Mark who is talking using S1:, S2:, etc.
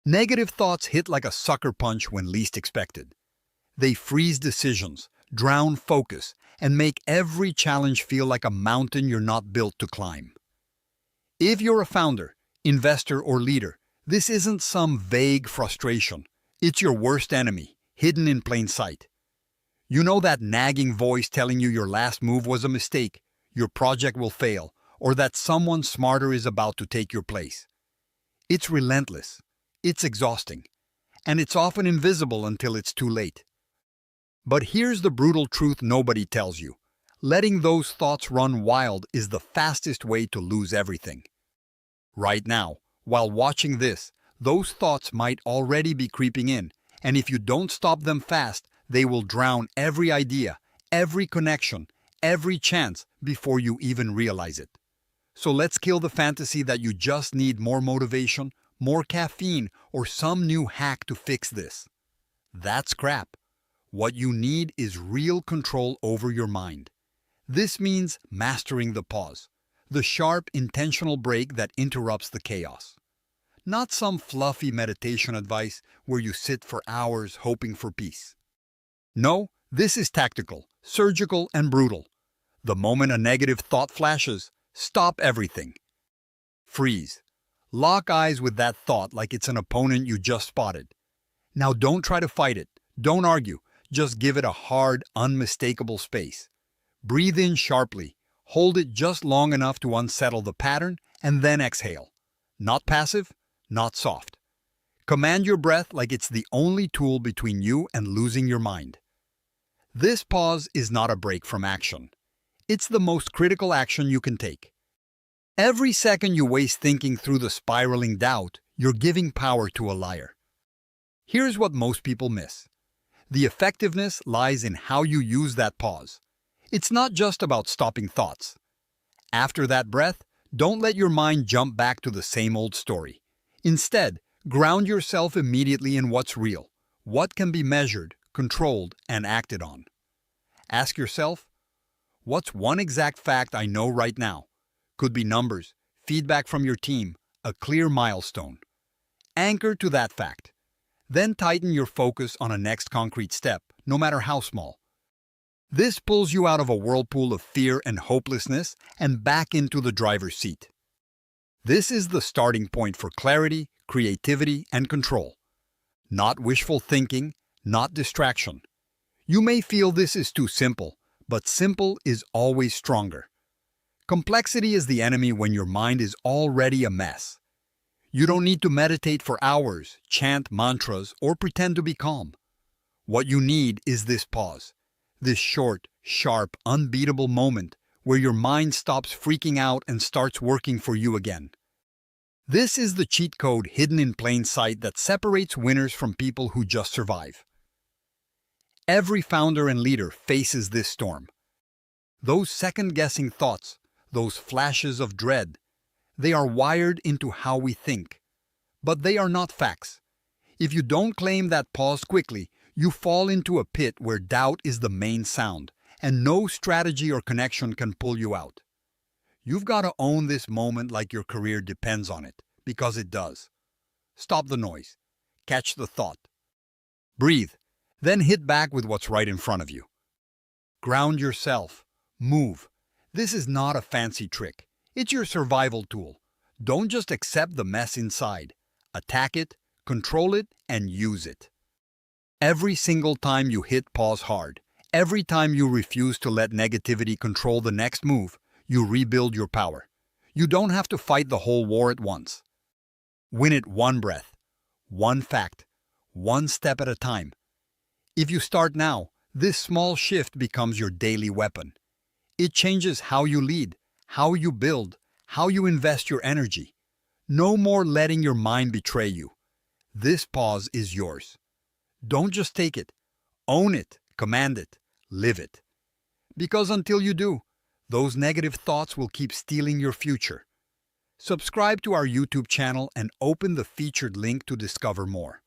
S1: Negative thoughts hit like a sucker punch when least expected. They freeze decisions, drown focus, and make every challenge feel like a mountain you're not built to climb. If you're a founder, investor, or leader, this isn't some vague frustration. It's your worst enemy, hidden in plain sight. You know that nagging voice telling you your last move was a mistake, your project will fail, or that someone smarter is about to take your place. It's relentless, it's exhausting, and it's often invisible until it's too late. But here's the brutal truth nobody tells you. Letting those thoughts run wild is the fastest way to lose everything. Right now, while watching this, those thoughts might already be creeping in, and if you don't stop them fast, they will drown every idea, every connection, every chance before you even realize it. So let's kill the fantasy that you just need more motivation, more caffeine, or some new hack to fix this. That's crap. What you need is real control over your mind. This means mastering the pause, the sharp, intentional break that interrupts the chaos. Not some fluffy meditation advice where you sit for hours hoping for peace. No, this is tactical, surgical, and brutal. The moment a negative thought flashes, stop everything. Freeze. Lock eyes with that thought like it's an opponent you just spotted. Now don't try to fight it. Don't argue. Just give it a hard, unmistakable space. Breathe in sharply. Hold it just long enough to unsettle the pattern, and then exhale. Not passive, not soft. Command your breath like it's the only tool between you and losing your mind. This pause is not a break from action. It's the most critical action you can take. Every second you waste thinking through the spiraling doubt, you're giving power to a liar. Here's what most people miss. The effectiveness lies in how you use that pause. It's not just about stopping thoughts. After that breath, don't let your mind jump back to the same old story. Instead, ground yourself immediately in what's real, what can be measured, controlled, and acted on. Ask yourself, what's one exact fact I know right now? Could be numbers, feedback from your team, a clear milestone. Anchor to that fact. Then tighten your focus on a next concrete step, no matter how small. This pulls you out of a whirlpool of fear and hopelessness and back into the driver's seat. This is the starting point for clarity, creativity, and control. Not wishful thinking, not distraction. You may feel this is too simple, but simple is always stronger. Complexity is the enemy when your mind is already a mess. You don't need to meditate for hours, chant mantras, or pretend to be calm. What you need is this pause, this short, sharp, unbeatable moment where your mind stops freaking out and starts working for you again. This is the cheat code hidden in plain sight that separates winners from people who just survive. Every founder and leader faces this storm. Those second-guessing thoughts, those flashes of dread, they are wired into how we think. But they are not facts. If you don't claim that pause quickly, you fall into a pit where doubt is the main sound, and no strategy or connection can pull you out. You've got to own this moment like your career depends on it, because it does. Stop the noise. Catch the thought. Breathe, then hit back with what's right in front of you. Ground yourself. Move. This is not a fancy trick. It's your survival tool. Don't just accept the mess inside. Attack it, control it, and use it. Every single time you hit pause hard, every time you refuse to let negativity control the next move, you rebuild your power. You don't have to fight the whole war at once. Win it one breath, one fact, one step at a time. If you start now, this small shift becomes your daily weapon. It changes how you lead, how you build, how you invest your energy. No more letting your mind betray you. This pause is yours. Don't just take it. Own it, command it, live it. Because until you do, those negative thoughts will keep stealing your future. Subscribe to our YouTube channel and open the featured link to discover more.